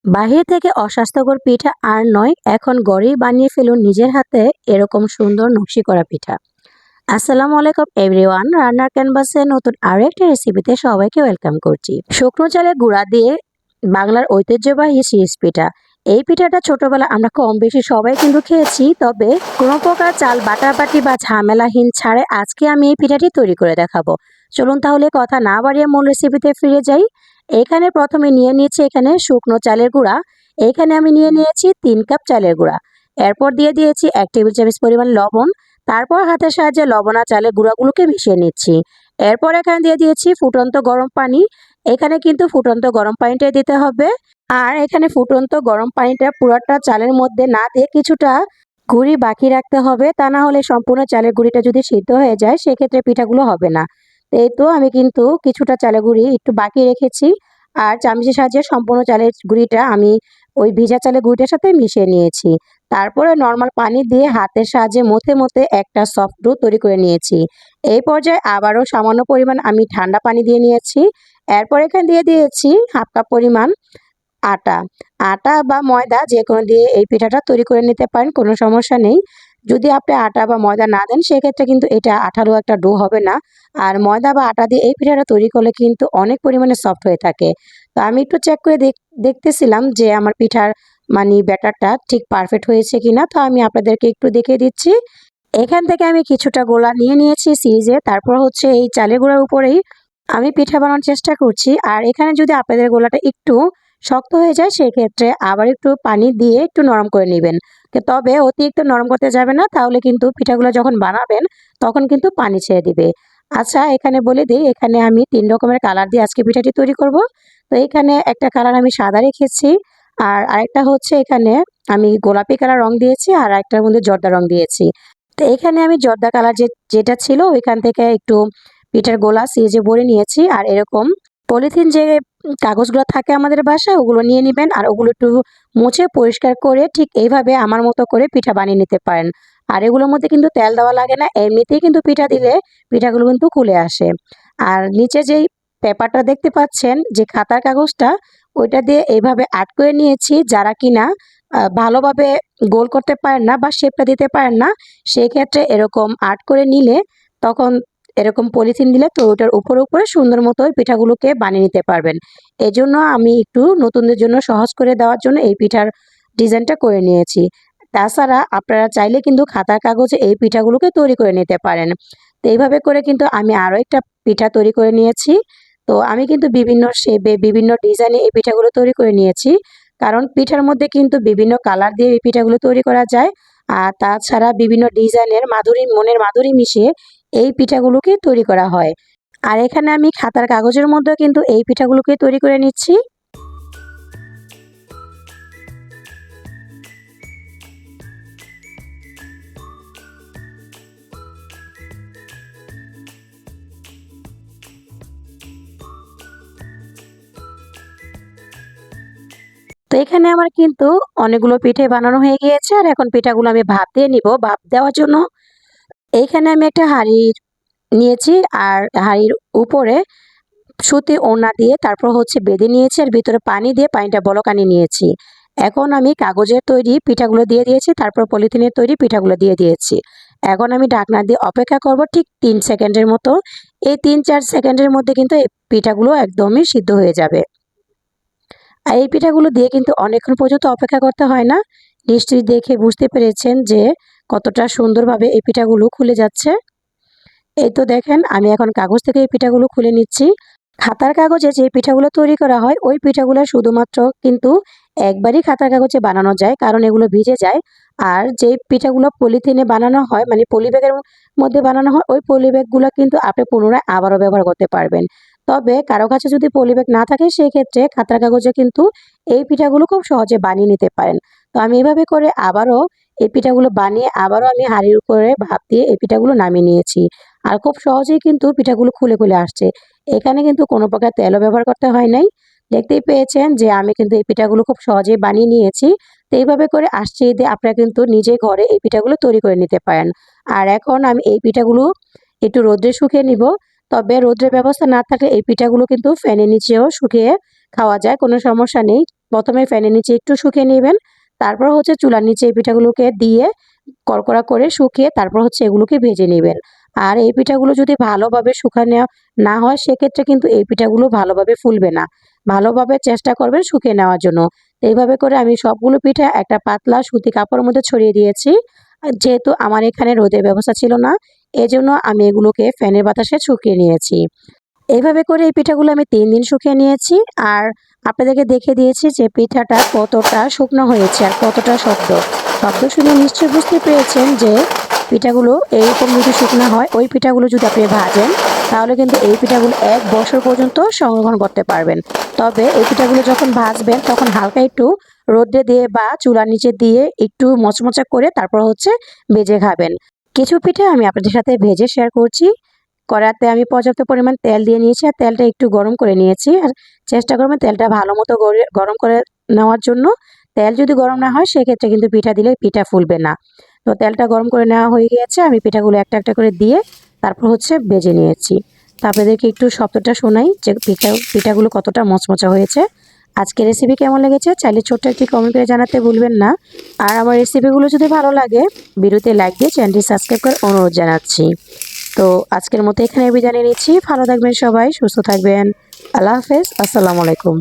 বাহির থেকে অস্বাস্থ্যকর পিঠা আর নয়, এখন ঘরেই বানিয়ে ফেলুন নিজের হাতে এরকম সুন্দর নকশি করা পিঠা। আসসালামু আলাইকুম এভরিওয়ান, রান্নার ক্যানভাসে নতুন আরো একটা রেসিপিতে সবাইকে ওয়েলকাম করছি। শুকনো চালের গুঁড়া দিয়ে বাংলার ঐতিহ্যবাহী শিস পিঠা। এই পিঠাটা ছোটবেলা আমরা কম বেশি সবাই কিন্তু খেয়েছি, তবে কোনো প্রকার চাল বাটাবাটি বা ঝামেলাহীন ছাড়ে আজকে আমি এই পিঠাটি তৈরি করে দেখাবো। চলুন তাহলে কথা না বাড়িয়ে মূল রেসিপিতে ফিরে যাই। এখানে প্রথমে নিয়ে নিয়েছি এখানে শুকনো চালের গুঁড়া। এখানে আমি নিয়ে নিয়েছি 3 কাপ চালের গুঁড়া। এরপর দিয়ে দিয়েছি 1 টেবিল চামচ পরিমাণ লবণ। তারপর হাতের সাহায্যে লবণ আর চালের গুঁড়াগুলোকে মিশিয়ে নিচ্ছি। এরপর এখানে দিয়ে দিয়েছি ফুটন্ত গরম পানি। এখানে কিন্তু ফুটন্ত গরম পানিটাই দিতে হবে। আর এখানে ফুটন্ত গরম পানিটা পুরোটা চালের মধ্যে না দিয়ে কিছুটা গুঁড়ি বাকি রাখতে হবে, তা না হলে সম্পূর্ণ চালের গুঁড়িটা যদি সিদ্ধ হয়ে যায় সেক্ষেত্রে পিঠাগুলো হবে না। এই তো আমি কিন্তু কিছুটা চালের গুঁড়ি একটু বাকি রেখেছি। আর চামচের সাহায্যে সম্পূর্ণ চালের গুঁড়িটা আমি ওই ভিজা চালের গুঁড়িটার সাথে মিশিয়ে নিয়েছি। তারপরে নর্মাল পানি দিয়ে হাতের সাহায্যে মথে মথে একটা সফট ডো তৈরি করে নিয়েছি। এই পর্যায়ে আবারও সামান্য পরিমাণ আমি ঠান্ডা পানি দিয়ে নিয়েছি। এরপর এখানে দিয়ে দিয়েছি 1/2 কাপ পরিমাণ আটা। আটা বা ময়দা যেকোনো দিয়ে এই পিঠাটা তৈরি করে নিতে পারেন, কোনো সমস্যা নেই। যদি আপনি আটা বা ময়দা না দেন সেক্ষেত্রে কিন্তু এটা আঠালো একটা ডো হবে না। আর ময়দা বা আটা দিয়ে এই পিঠাটা তৈরি করলে কিন্তু অনেক পরিমাণে সফট হয়ে থাকে। তো আমি একটু চেক করে দেখতেছিলাম যে আমার পিঠার ব্যাটারটা ঠিক পারফেক্ট হয়েছে কিনা। তো আমি আপনাদেরকে একটু দেখিয়ে দিচ্ছি। এখান থেকে আমি কিছুটা গোলা নিয়ে নিয়েছি সিরিজে। তারপর হচ্ছে এই চালের গুঁড়ার উপরেই আমি পিঠা বানানোর চেষ্টা করছি। আর এখানে যদি আপনাদের গোলাটা একটু শক্ত হয়ে যায় সেক্ষেত্রে আবার একটু পানি দিয়ে একটু নরম করে নেবেন। তবে অতিরিক্ত নরম করতে যাবে না, তাহলে কিন্তু পিঠাগুলো যখন বানাবেন তখন কিন্তু পানি ছেড়ে দিবে। আচ্ছা, এখানে বলে দিই, এখানে আমি 3 রকমের কালার দিয়ে আজকে পিঠাটি তৈরি করব। তো এখানে একটা কালার আমি সাদা রেখেছি, আর আরেকটা হচ্ছে এখানে আমি গোলাপি কালার রং দিয়েছি, আর আরেকটার মধ্যে জর্দা রং দিয়েছি। তো এখানে আমি জর্দা কালার যেটা ছিল ওইখান থেকে একটু পিঠার গোলা সিরিজে ভরে নিয়েছি। আর এরকম পলিথিন যে কাগজগুলো থাকে আমাদের বাসায় ওগুলো নিয়ে নেবেন, আর ওগুলো একটু মুছে পরিষ্কার করে ঠিক এইভাবে আমার মতো করে পিঠা বানিয়ে নিতে পারেন। আর এগুলোর মধ্যে কিন্তু তেল দেওয়া লাগে না, এমনিতেই কিন্তু পিঠা দিলে পিঠাগুলো কিন্তু খুলে আসে। আর নিচে যেই পেপারটা দেখতে পাচ্ছেন, যে খাতার কাগজটা, ওইটা দিয়ে এইভাবে আট করে নিয়েছি। যারা কিনা ভালোভাবে গোল করতে পারেন না বা শেপটা দিতে পারেন না, সেই ক্ষেত্রে এরকম আর্ট করে নিলে তখন এরকম পলিথিন দিলে তো ওটার উপরে উপরে সুন্দর মতো ওই পিঠাগুলোকে বানিয়ে নিতে পারবেন। এজন্য আমি একটু নতুনদের জন্য সহজ করে দেওয়ার জন্য এই পিঠার ডিজাইনটা করে নিয়েছি। তাছাড়া আপনারা চাইলে কিন্তু খাতার কাগজে এই পিঠাগুলোকে তৈরি করে নিতে পারেন। তো এইভাবে করে কিন্তু আমি আরও একটা পিঠা তৈরি করে নিয়েছি। তো আমি কিন্তু বিভিন্ন শেপে বিভিন্ন ডিজাইনে এই পিঠাগুলো তৈরি করে নিয়েছি, কারণ পিঠার মধ্যে কিন্তু বিভিন্ন কালার দিয়ে এই পিঠাগুলো তৈরি করা যায়। আর তাছাড়া বিভিন্ন ডিজাইনের মাধুরী, মনের মাধুরী মিশিয়ে এই পিঠাগুলোকে তৈরি করা হয়। আর এখানে আমি খাতার কাগজের মধ্যেও কিন্তু এই পিঠাগুলোকে তৈরি করে নিচ্ছি। তো এখানে আমার কিন্তু অনেকগুলো পিঠে বানানো হয়ে গিয়েছে। আর এখন পিঠাগুলো আমি ভাপ দিয়ে নিব। ভাপ দেওয়ার জন্য এইখানে আমি একটা হাঁড়ি নিয়েছি, আর হাঁড়ির উপরে সুতি ওড়না দিয়ে তারপর হচ্ছে বেঁধে নিয়েছি, আর ভিতরে পানি দিয়ে পানিটা বলকানি নিয়েছি। এখন আমি কাগজের তৈরি পিঠাগুলো দিয়ে দিয়েছি, তারপর পলিথিনের তৈরি পিঠাগুলো দিয়ে দিয়েছি। এখন আমি ঢাকনা দিয়ে অপেক্ষা করব ঠিক 3 সেকেন্ডের মতো। এই 3-4 সেকেন্ডের মধ্যে কিন্তু এই পিঠাগুলো একদমই সিদ্ধ হয়ে যাবে। আর এই পিঠাগুলো দিয়ে কিন্তু অনেকক্ষণ পর্যন্ত অপেক্ষা করতে হয় না। নিশ্চয়ই দেখে বুঝতে পেরেছেন যে কতটা সুন্দরভাবে এই পিঠাগুলো খুলে যাচ্ছে। এই তো দেখেন, আমি এখন কাগজ থেকে এই পিঠাগুলো খুলে নিচ্ছি। খাতার কাগজে যে পিঠাগুলো তৈরি করা হয় ওই পিঠাগুলো শুধুমাত্র কিন্তু একবারই খাতার কাগজে বানানো যায়, কারণ এগুলো ভিজে যায়। আর যে পিঠাগুলো পলিথিনে বানানো হয়, পলিব্যাগের মধ্যে বানানো হয়, ওই পলিব্যাগগুলো কিন্তু আপনি পুনরায় আবারও ব্যবহার করতে পারবেন। তবে কারো কাছে যদি পলিব্যাগ না থাকে সেই ক্ষেত্রে খাতার কাগজে কিন্তু এই পিঠাগুলো খুব সহজে বানিয়ে নিতে পারেন। তো আমি এভাবে করে আবারও এই পিঠাগুলো বানিয়ে আবারও আমি হাঁড়ির উপরে ভাপ দিয়ে এই পিঠাগুলো নামিয়ে নিয়েছি। আর খুব সহজেই কিন্তু পিঠাগুলো খুলে খুলে আসছে। এখানে কিন্তু কোনো প্রকার তেলও ব্যবহার করতে হয় নাই। দেখতেই পেয়েছেন যে আমি কিন্তু এই পিঠাগুলো খুব সহজেই বানিয়ে নিয়েছি। তো এইভাবে করে আসছে ঈদে আপনারা কিন্তু নিজে ঘরে এই পিঠাগুলো তৈরি করে নিতে পারেন। আর এখন আমি এই পিঠাগুলো একটু রোদ্রে শুকিয়ে নিব। তবে রোদ্রের ব্যবস্থা না থাকলে এই পিঠাগুলো কিন্তু ফ্যানের নিচেও শুকিয়ে খাওয়া যায়, কোনো সমস্যা নেই। প্রথমে ফ্যানের নিচে একটু শুকিয়ে নেবেন। তারপর হচ্ছে চুলার নিচে এই পিঠাগুলোকে দিয়ে কড়কড়া করে শুকিয়ে তারপর হচ্ছে এগুলোকে ভেজে নেবেন। আর এই পিঠাগুলো যদি ভালোভাবে শুকানো না হয় সেক্ষেত্রে কিন্তু এই পিঠাগুলো ভালোভাবে ফুলবে না। ভালোভাবে চেষ্টা করবেন শুকিয়ে নেওয়ার জন্য। এইভাবে করে আমি সবগুলো পিঠা একটা পাতলা সুতি কাপড়ের মধ্যে ছড়িয়ে দিয়েছি। যেহেতু আমার এখানে রোদের ব্যবস্থা ছিল না, এজন্য আমি এগুলোকে ফ্যানের বাতাসে শুকিয়ে নিয়েছি। এইভাবে করে এই পিঠাগুলো আমি ৩ দিন শুকিয়ে নিয়েছি। আর আপনাদেরকে দেখিয়ে দিয়েছি যে পিঠাটা কতটা শুকনো হয়েছে আর কতটা শক্ত। শব্দ শুনে নিশ্চয়ই বুঝতে পেরেছেন যে পিঠাগুলো এরকম যদি শুকনো হয়, ওই পিঠাগুলো যদি আপনি ভাজেন তাহলে কিন্তু এই পিঠাগুলো ১ বছর পর্যন্ত সংরক্ষণ করতে পারবেন। তবে এই পিঠাগুলো যখন ভাজবেন তখন হালকা একটু রোদ্রে দিয়ে বা চুলার নিচে দিয়ে একটু মচমচা করে তারপর হচ্ছে ভেজে খাবেন। কিছু পিঠা আমি আপনাদের সাথে ভেজে শেয়ার করছি। কড়াতে আমি পর্যাপ্ত পরিমাণ তেল দিয়ে নিয়েছি আর তেলটা একটু গরম করে নিয়েছি। আর চেষ্টা করবেন তেলটা ভালো মতো গরম করে নেওয়ার জন্য। তেল যদি গরম না হয় সেক্ষেত্রে কিন্তু পিঠা দিলে পিঠা ফুলবে না। তো তেলটা গরম করে নেওয়া হয়ে গিয়েছে। আমি পিঠাগুলো একটা একটা করে দিয়ে তারপর হচ্ছে ভেজে নিয়েছি। তো আপনাদেরকে একটু শব্দটা শোনাই যে পিঠাগুলো কতটা মচমচা হয়েছে। আজকের রেসিপি কেমন লেগেছে চাইলে ছোট্ট একটি কমেন্ট করে জানাতে ভুলবেন না। আর আমার রেসিপিগুলো যদি ভালো লাগে ভিডিওতে লাইক দিয়ে চ্যানেলটি সাবস্ক্রাইব করে অনুরোধ জানাচ্ছি। তো আজকের মতো এখানে বিদায় নিচ্ছি। ভালো থাকবেন সবাই, সুস্থ থাকবেন। আল্লাহ হাফেজ। আসসালামু আলাইকুম।